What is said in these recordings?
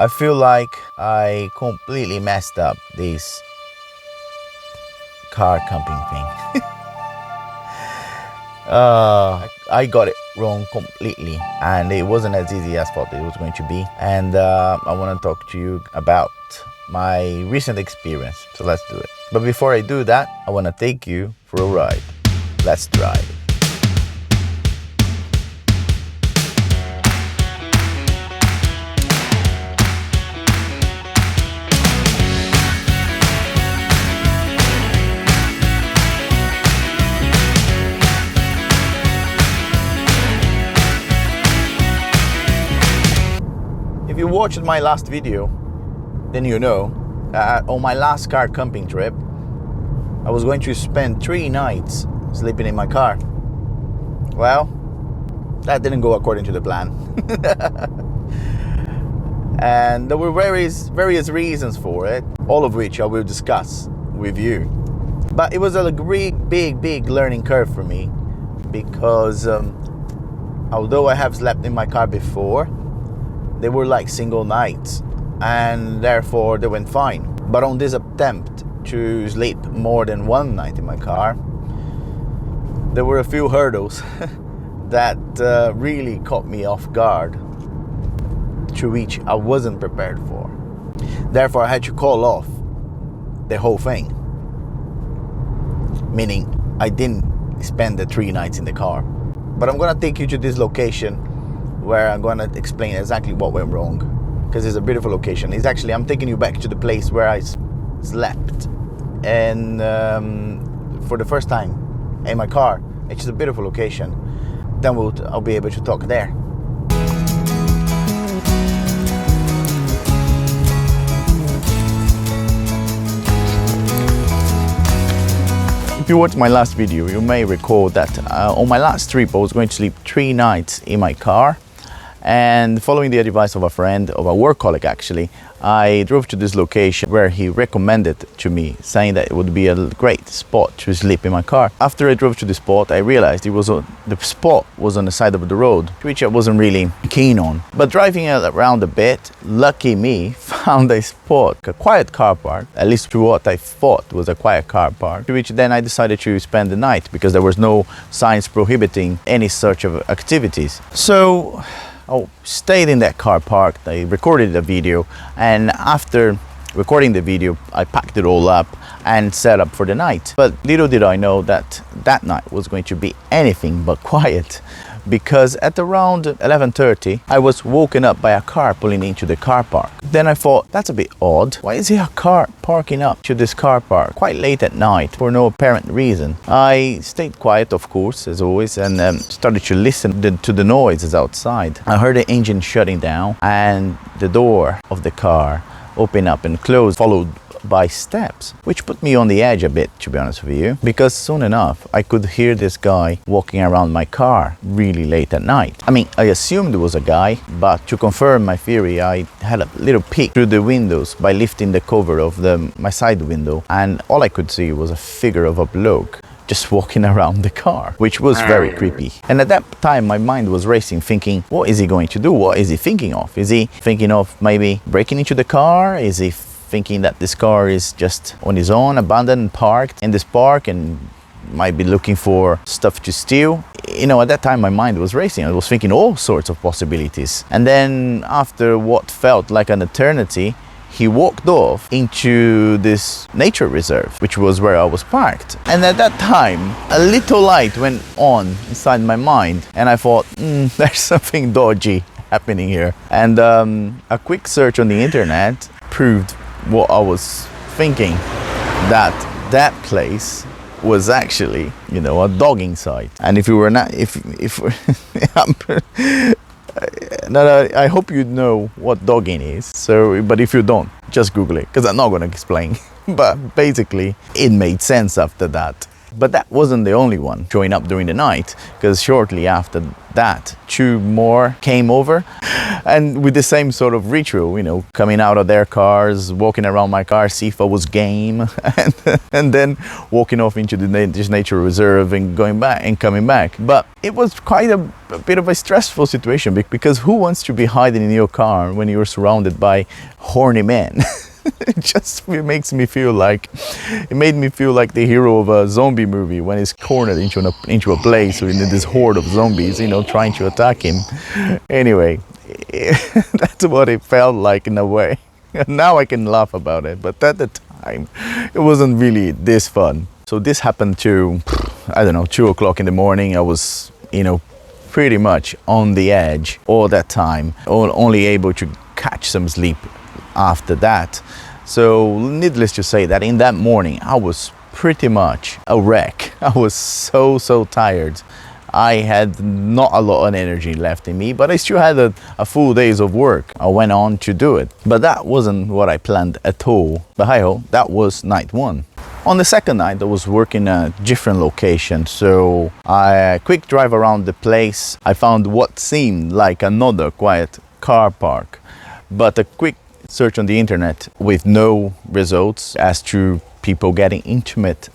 I feel like I completely messed up this car camping thing. I got it wrong completely, and it wasn't as easy as I thought it was going to be. And I want to talk to you about my recent experience. So let's do it. But before I do that, I want to take you for a ride. Let's drive. If you watched my last video, then you know on my last car camping trip, I was going to spend 3 nights sleeping in my car. Well, that didn't go according to the plan. And there were various reasons for it, all of which I will discuss with you. But it was a big learning curve for me, because although I have slept in my car before, they were like single nights, and therefore they went fine. But on this attempt to sleep more than 1 night in my car, there were a few hurdles that really caught me off guard, to which I wasn't prepared for. Therefore, I had to call off the whole thing, meaning I didn't spend the 3 nights in the car. But I'm gonna take you to this location where I'm gonna explain exactly what went wrong, because it's a beautiful location. It's actually, I'm taking you back to the place where I slept, and for the first time in my car. It's a beautiful location. Then I'll be able to talk there. If you watched my last video, you may recall that on my last trip I was going to sleep 3 nights in my car. And following the advice of a friend, of a work colleague actually, I drove to this location where he recommended to me, saying that it would be a great spot to sleep in my car. After I drove to the spot, I realized the spot was on the side of the road, which I wasn't really keen on. But driving around a bit, lucky me, found a spot, a quiet car park, at least to what I thought was a quiet car park, to which then I decided to spend the night, because there was no signs prohibiting any such of activities. So I stayed in that car park. I recorded a video, and after recording the video, I packed it all up and set up for the night. But little did I know that that night was going to be anything but quiet, because at around 11:30 I was woken up by a car pulling into the car park. Then I thought, that's a bit odd. Why is there a car parking up to this car park quite late at night for no apparent reason? I stayed quiet, of course, as always, and started to listen to the noises outside. I heard the engine shutting down and the door of the car open up and close, followed by steps, which put me on the edge a bit, to be honest with you, because soon enough I could hear this guy walking around my car really late at night. I mean, I assumed it was a guy, but to confirm my theory, I had a little peek through the windows by lifting the cover of my side window, and all I could see was a figure of a bloke just walking around the car, which was very creepy. And at that time my mind was racing, thinking, what is he going to do? What is he thinking of? Is he thinking of maybe breaking into the car? Is he thinking that this car is just on his own, abandoned, parked in this park, and might be looking for stuff to steal? You know, at that time my mind was racing. I was thinking all sorts of possibilities. And then after what felt like an eternity, he walked off into this nature reserve, which was where I was parked. And at that time, a little light went on inside my mind, and I thought, there's something dodgy happening here. And a quick search on the internet proved what I was thinking, that place was actually, you know, a dogging site. And if you were not, no, I hope you know what dogging is. So, but if you don't, just Google it, because I'm not going to explain. But basically, it made sense after that. But that wasn't the only one showing up during the night, because shortly after that, 2 more came over, and with the same sort of ritual, you know, coming out of their cars, walking around my car, see if I was game, and then walking off into this nature reserve and going back and coming back. But it was quite a bit of a stressful situation, because who wants to be hiding in your car when you're surrounded by horny men? It made me feel like the hero of a zombie movie when he's cornered into a place with this horde of zombies, you know, trying to attack him. Anyway, that's what it felt like in a way. Now I can laugh about it, but at the time, it wasn't really this fun. So this happened to, I don't know, 2 o'clock in the morning. I was, you know, pretty much on the edge all that time, only able to catch some sleep after that. So needless to say that in that morning I was pretty much a wreck. I was so tired. I had not a lot of energy left in me, but I still had a full days of work. I went on to do it, but that wasn't what I planned at all. But hi-ho, that was night 1. On the second night I was working a different location, so I quick drive around the place. I found what seemed like another quiet car park, but a quick search on the internet with no results as to people getting intimate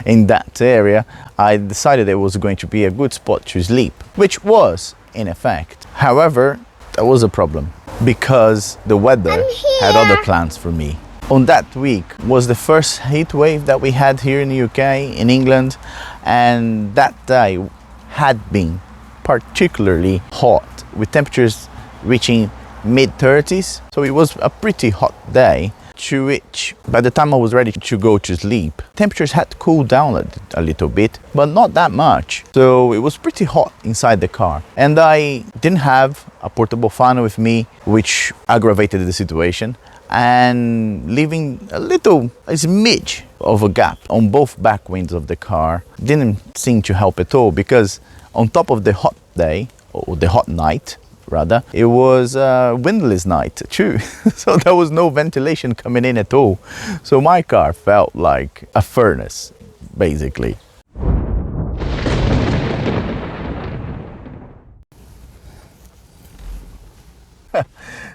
in that area, I decided it was going to be a good spot to sleep, which was in effect. However, there was a problem, because the weather had other plans for me. On that week was the first heat wave that we had here in the UK, in England, and that day had been particularly hot, with temperatures reaching mid-30s. So it was a pretty hot day, to which by the time I was ready to go to sleep, temperatures had cooled down a little bit, but not that much. So it was pretty hot inside the car, and I didn't have a portable fan with me, which aggravated the situation, and leaving a smidge of a gap on both back winds of the car didn't seem to help at all, because on top of the hot day, or the hot night rather, it was a windless night too. So there was no ventilation coming in at all. So my car felt like a furnace, basically.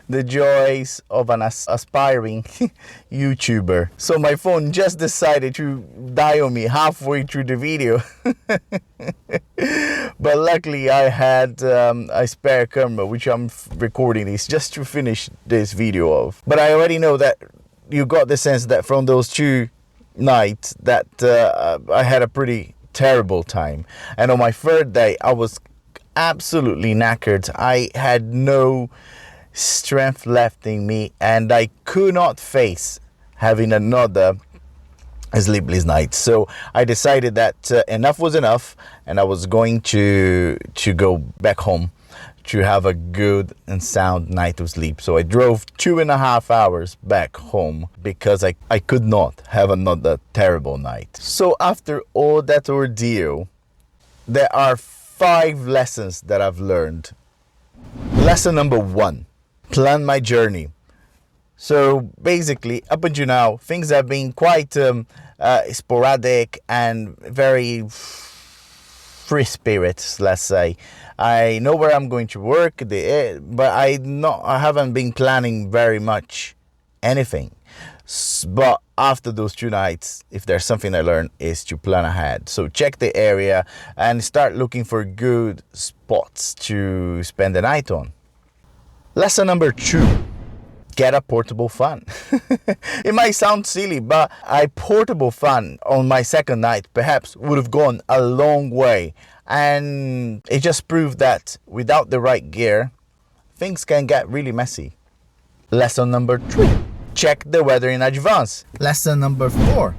The joys of an aspiring YouTuber. So my phone just decided to die on me halfway through the video. But luckily I had a spare camera, which I'm recording this just to finish this video off. But I already know that you got the sense that from those 2 nights that I had a pretty terrible time. And on my 3rd day I was absolutely knackered. I had no strength left in me, and I could not face having another sleepless night. So I decided that enough was enough, and I was going to go back home to have a good and sound night of sleep. So I drove 2.5 hours back home, because I could not have another terrible night. So after all that ordeal, there are 5 lessons that I've learned. Lesson number 1. Plan my journey. So basically, up until now, things have been quite sporadic and very free spirits, let's say. I know where I'm going to work, but I haven't been planning very much anything. But after those 2 nights, if there's something I learned, is to plan ahead. So check the area and start looking for good spots to spend the night on. Lesson number 2, get a portable fan. It might sound silly, but a portable fan on my 2nd night perhaps would have gone a long way. And it just proved that without the right gear, things can get really messy. Lesson number 3, check the weather in advance. Lesson number 4,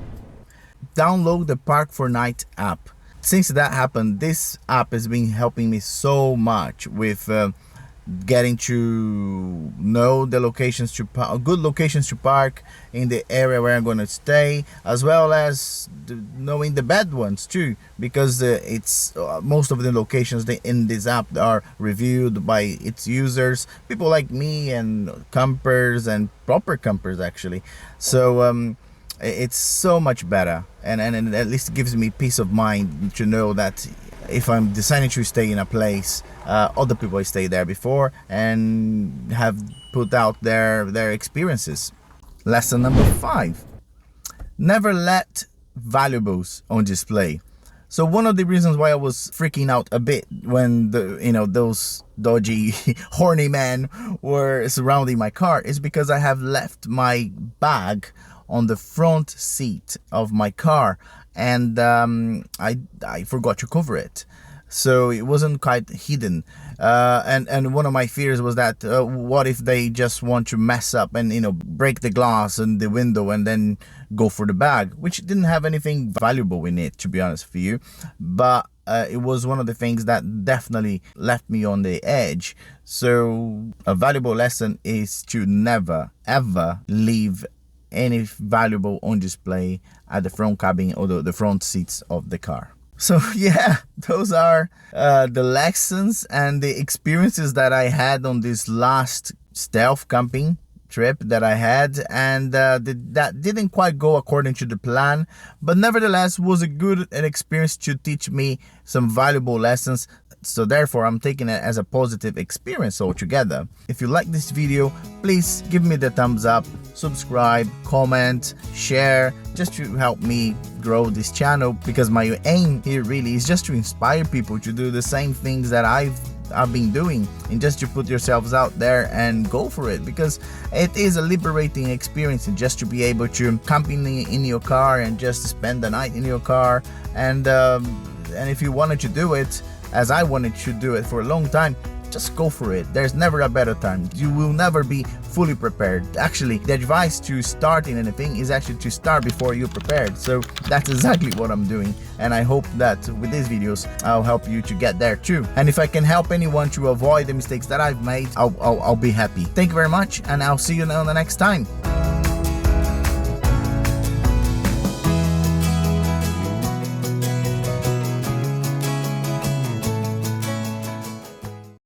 download the Park4Night app. Since that happened, this app has been helping me so much with getting to know the locations good locations to park in the area where I'm going to stay, as well as knowing the bad ones too, because it's most of the locations in this app are reviewed by its users, people like me and campers, and proper campers actually. So It's so much better, and at least gives me peace of mind to know that if I'm deciding to stay in a place, other people stay there before and have put out their experiences. Lesson number 5: never let valuables on display. So one of the reasons why I was freaking out a bit when those dodgy horny men were surrounding my car is because I have left my bag on the front seat of my car, and I forgot to cover it, so it wasn't quite hidden. And one of my fears was that what if they just want to mess up and break the glass and the window and then go for the bag, which didn't have anything valuable in it, to be honest with you, but it was one of the things that definitely left me on the edge. So a valuable lesson is to never ever leave any valuable on display at the front cabin or the front seats of the car. So yeah, those are the lessons and the experiences that I had on this last stealth camping trip that I had, and that didn't quite go according to the plan, but nevertheless was a good experience to teach me some valuable lessons. So therefore I'm taking it as a positive experience altogether. If you like this video, please give me the thumbs up, subscribe, comment, share, just to help me grow this channel, because my aim here really is just to inspire people to do the same things that I've been doing, and just to put yourselves out there and go for it, because it is a liberating experience, and just to be able to camp in your car and just spend the night in your car, and if you wanted to do it as I wanted to do it for a long time, just go for it. There's never a better time. You will never be fully prepared. Actually, the advice to starting anything is actually to start before you're prepared. So that's exactly what I'm doing, and I hope that with these videos I'll help you to get there too. And if I can help anyone to avoid the mistakes that I've made, I'll be happy. Thank you very much, and I'll see you on the next time.